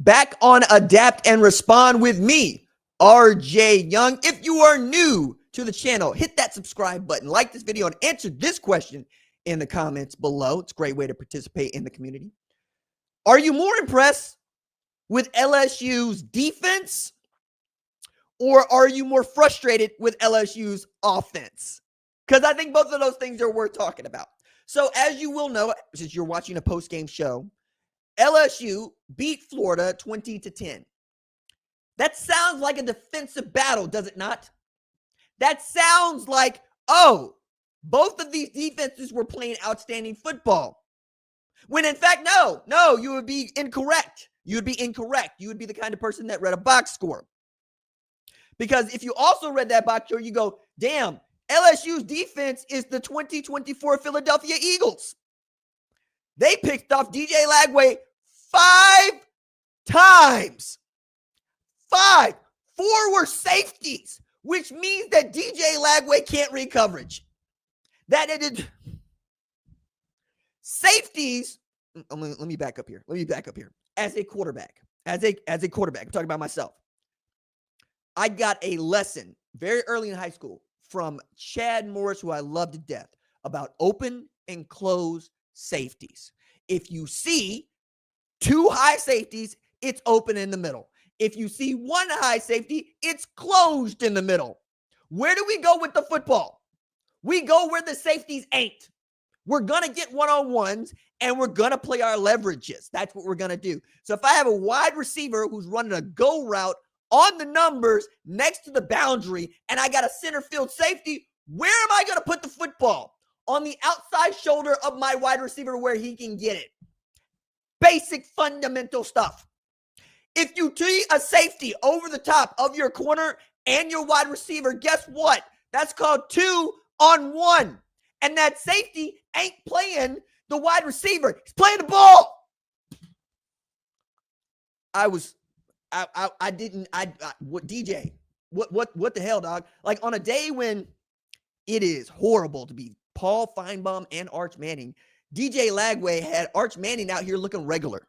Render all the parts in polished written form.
back on Adapt and Respond with me, RJ Young. If you are new to the channel, hit that subscribe button, like this video, and answer this question in the comments below. It's a great way to participate in the community. Are you more impressed with LSU's defense, or are you more frustrated with LSU's offense? Because I think both of those things are worth talking about. So as you will know, since you're watching a post-game show, LSU beat Florida 20-10. That sounds like a defensive battle, does it not? That sounds like, oh, both of these defenses were playing outstanding football. When in fact, no, you would be incorrect. You would be incorrect. You would be the kind of person that read a box score. Because if you also read that box score, you go, damn, LSU's defense is the 2024 Philadelphia Eagles. They picked off DJ Lagway 5 times. 5. 4 were safeties, which means that DJ Lagway can't read coverage. That it did. Safeties. Let me back up here. As a quarterback, I'm talking about myself. I got a lesson very early in high school from Chad Morris, who I love to death, about open and close safeties. If you see 2 high safeties, it's open in the middle. If you see 1 high safety, it's closed in the middle. Where do we go with the football? We go where the safeties ain't. We're going to get one-on-ones, and we're going to play our leverages. That's what we're going to do. So if I have a wide receiver who's running a go route on the numbers next to the boundary, and I got a center field safety, where am I going to put the football? On the outside shoulder of my wide receiver where he can get it. Basic fundamental stuff. If you treat a safety over the top of your corner and your wide receiver, guess what? That's called 2-on-1. And that safety ain't playing the wide receiver. He's playing the ball. DJ, what the hell, dog? Like on a day when it is horrible to be Paul Feinbaum and Arch Manning, DJ Lagway had Arch Manning out here looking regular.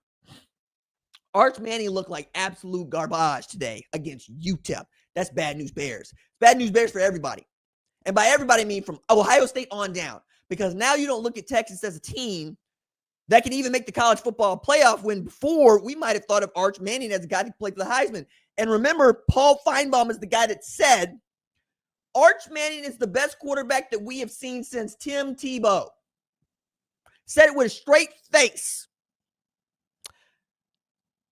Arch Manning looked like absolute garbage today against UTEP. That's bad news Bears. Bad news Bears for everybody. And by everybody, I mean from Ohio State on down. Because now you don't look at Texas as a team that can even make the college football playoff, when before we might have thought of Arch Manning as a guy to play for the Heisman. And remember, Paul Feinbaum is the guy that said Arch Manning is the best quarterback that we have seen since Tim Tebow. Said it with a straight face.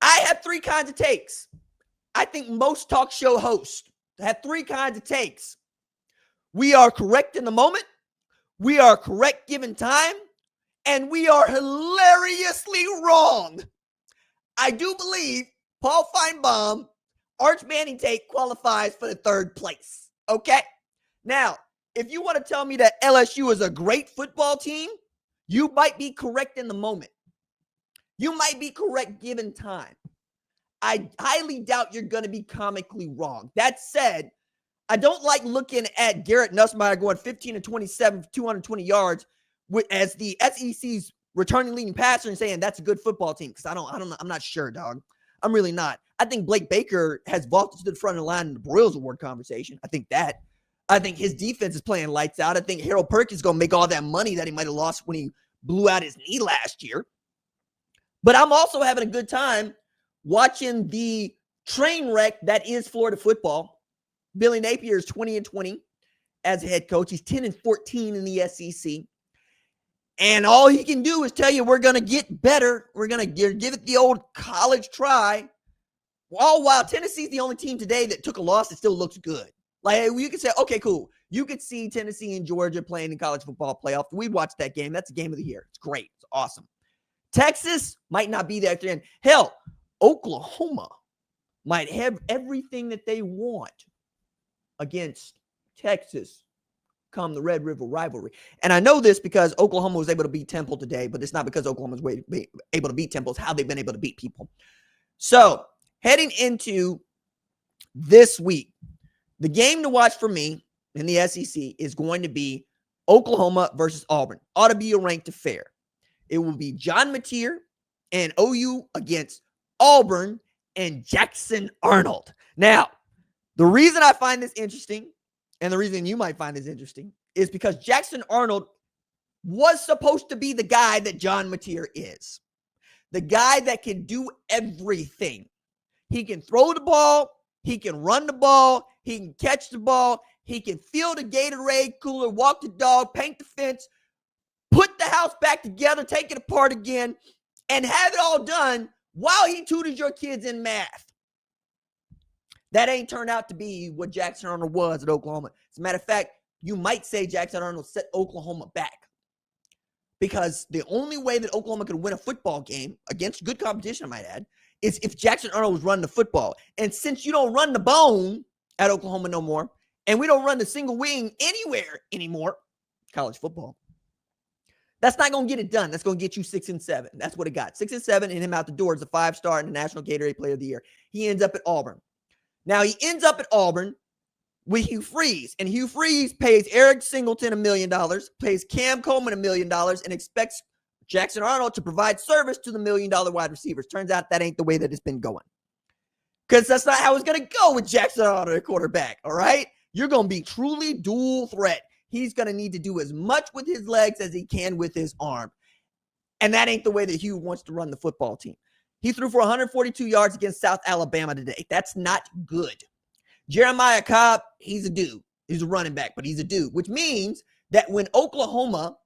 I have 3 kinds of takes. I think most talk show hosts have 3 kinds of takes. We are correct in the moment. We are correct given time. And we are hilariously wrong. I do believe Paul Feinbaum, Arch Manning take qualifies for the 3rd place. Okay? Now, if you want to tell me that LSU is a great football team, you might be correct in the moment. You might be correct given time. I highly doubt you're going to be comically wrong. That said, I don't like looking at Garrett Nussmeier going 15-27 for 220 yards as the SEC's returning leading passer and saying that's a good football team, because I'm not sure, dog. I'm really not. I think Blake Baker has vaulted to the front of the line in the Broyles Award conversation. I think his defense is playing lights out. I think Harold Perkins is going to make all that money that he might have lost when he blew out his knee last year. But I'm also having a good time watching the train wreck that is Florida football. Billy Napier is 20-20 as a head coach. He's 10-14 in the SEC. And all he can do is tell you we're going to get better. We're going to give it the old college try. All while Tennessee's the only team today that took a loss that still looks good. Like, you could say, okay, cool. You could see Tennessee and Georgia playing in college football playoff. We'd watch that game. That's the game of the year. It's great. It's awesome. Texas might not be there at the end. Hell, Oklahoma might have everything that they want against Texas come the Red River rivalry. And I know this because Oklahoma was able to beat Temple today, but it's not because Oklahoma was able to beat Temple. It's how they've been able to beat people. So heading into this week, the game to watch for me in the SEC is going to be Oklahoma versus Auburn. Ought to be a ranked affair. It will be John Mateer and OU against Auburn and Jackson Arnold. Now, the reason I find this interesting, and the reason you might find this interesting, is because Jackson Arnold was supposed to be the guy that John Mateer is. The guy that can do everything. He can throw the ball. He can run the ball. He can catch the ball. He can fill the Gatorade cooler, walk the dog, paint the fence, put the house back together, take it apart again, and have it all done while he tutors your kids in math. That ain't turned out to be what Jackson Arnold was at Oklahoma. As a matter of fact, you might say Jackson Arnold set Oklahoma back, because the only way that Oklahoma could win a football game against good competition, I might add, is if Jackson Arnold was running the football. And since you don't run the bone at Oklahoma no more, and we don't run the single wing anywhere anymore, college football, that's not going to get it done. That's going to get you 6-7. That's what it got. 6-7 and him out the door as a 5-star and the National Gatorade Player of the Year. He ends up at Auburn. Now, he ends up at Auburn with Hugh Freeze. And Hugh Freeze pays Eric Singleton $1 million, pays Cam Coleman $1 million, and expects Jackson Arnold to provide service to the $1 million wide receivers. Turns out that ain't the way that it's been going, because that's not how it's going to go with Jackson Arnold at quarterback, all right? You're going to be truly dual threat. He's going to need to do as much with his legs as he can with his arm. And that ain't the way that Hugh wants to run the football team. He threw for 142 yards against South Alabama today. That's not good. Jeremiah Cobb, he's a dude. He's a running back, but he's a dude, which means that when Oklahoma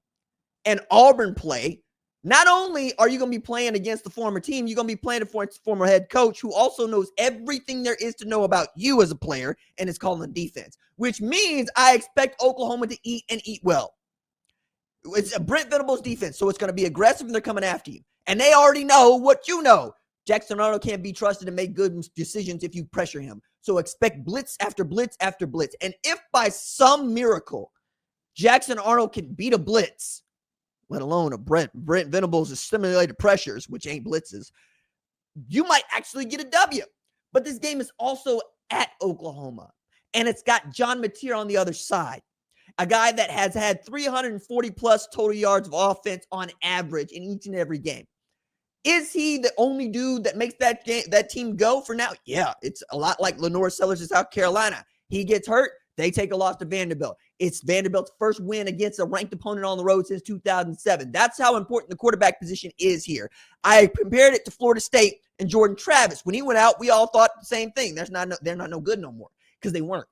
and Auburn play, not only are you going to be playing against the former team, you're going to be playing for former head coach who also knows everything there is to know about you as a player and is calling defense, which means I expect Oklahoma to eat and eat well. It's a Brent Venables defense, so it's going to be aggressive and they're coming after you. And they already know what you know. Jackson Arnold can't be trusted to make good decisions if you pressure him. So expect blitz after blitz after blitz. And if by some miracle Jackson Arnold can beat a blitz, let alone a Brent Venables' stimulated pressures, which ain't blitzes, you might actually get a W. But this game is also at Oklahoma, and it's got John Mateer on the other side, a guy that has had 340-plus total yards of offense on average in each and every game. Is he the only dude that makes that team go for now? Yeah, it's a lot like Lenore Sellers in South Carolina. He gets hurt, they take a loss to Vanderbilt. It's Vanderbilt's first win against a ranked opponent on the road since 2007. That's how important the quarterback position is here. I compared it to Florida State and Jordan Travis. When he went out, we all thought the same thing. They're not no good no more, because they weren't.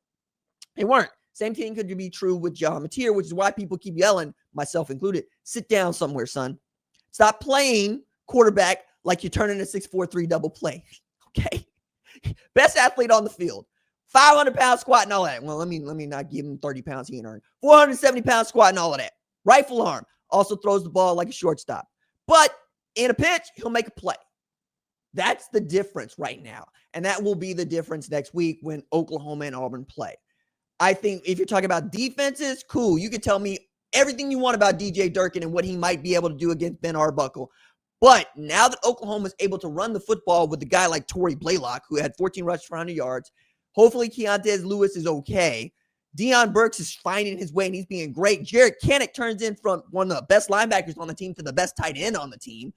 They weren't. Same thing could be true with John Mateer, which is why people keep yelling, myself included, sit down somewhere, son. Stop playing quarterback like you're turning a 6-4-3 double play. Okay? Best athlete on the field. 500-pound squat and all that. Well, let me not give him 30 pounds he ain't earned. 470-pound squat and all of that. Rifle arm. Also throws the ball like a shortstop. But in a pitch, he'll make a play. That's the difference right now. And that will be the difference next week when Oklahoma and Auburn play. I think if you're talking about defenses, cool. You can tell me everything you want about DJ Durkin and what he might be able to do against Ben Arbuckle. But now that Oklahoma is able to run the football with a guy like Torrey Blaylock, who had 14 rushes for 100 yards, hopefully Keontez Lewis is okay. Deion Burks is finding his way, and he's being great. Jared Kinnick turns in from one of the best linebackers on the team to the best tight end on the team.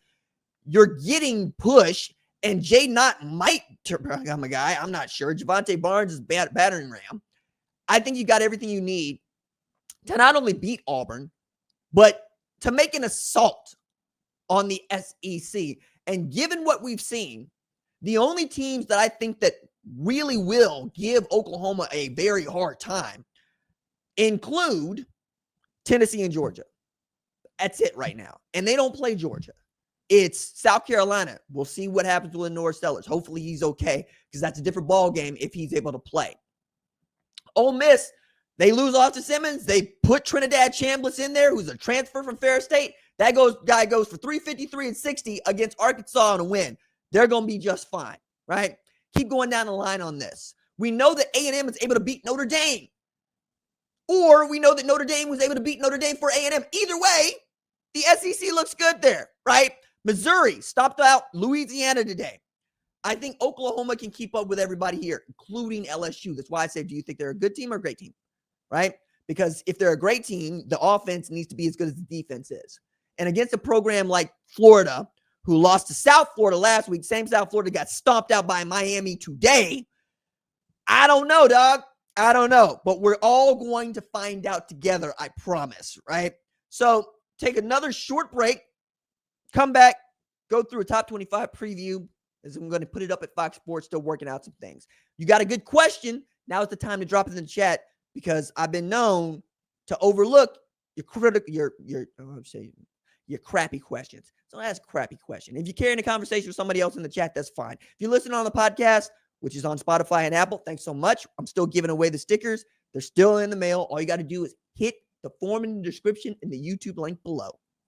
You're getting push, and Jay Knott might become a guy. I'm not sure. Javante Barnes is battering ram. I think you got everything you need to not only beat Auburn, but to make an assault on the SEC. And given what we've seen, the only teams that I think that really will give Oklahoma a very hard time include Tennessee and Georgia. That's it right now. And they don't play Georgia. It's South Carolina. We'll see what happens with Lenore Sellers. Hopefully he's okay, because that's a different ball game if he's able to play. Ole Miss, they lose Austin Simmons. They put Trinidad Chambliss in there, who's a transfer from Ferris State. That guy goes for 353 and 60 against Arkansas in a win. They're going to be just fine, right? Keep going down the line on this. We know that A&M is able to beat Notre Dame. Or we know that Notre Dame was able to beat Notre Dame for A&M. Either way, the SEC looks good there, right? Missouri stopped out Louisiana today. I think Oklahoma can keep up with everybody here, including LSU. That's why I say, do you think they're a good team or a great team, right? Because if they're a great team, the offense needs to be as good as the defense is. And against a program like Florida, who lost to South Florida last week. Same South Florida got stomped out by Miami today. I don't know, dog. I don't know. But we're all going to find out together, I promise, right? So take another short break, come back, go through a top 25 preview, as I'm going to put it up at Fox Sports, still working out some things. You got a good question? Now is the time to drop it in the chat, because I've been known to overlook your crappy questions. So ask a crappy question. If you're carrying a conversation with somebody else in the chat, that's fine. If you're listening on the podcast, which is on Spotify and Apple, thanks so much. I'm still giving away the stickers. They're still in the mail. All you got to do is hit the form in the description and the YouTube link below.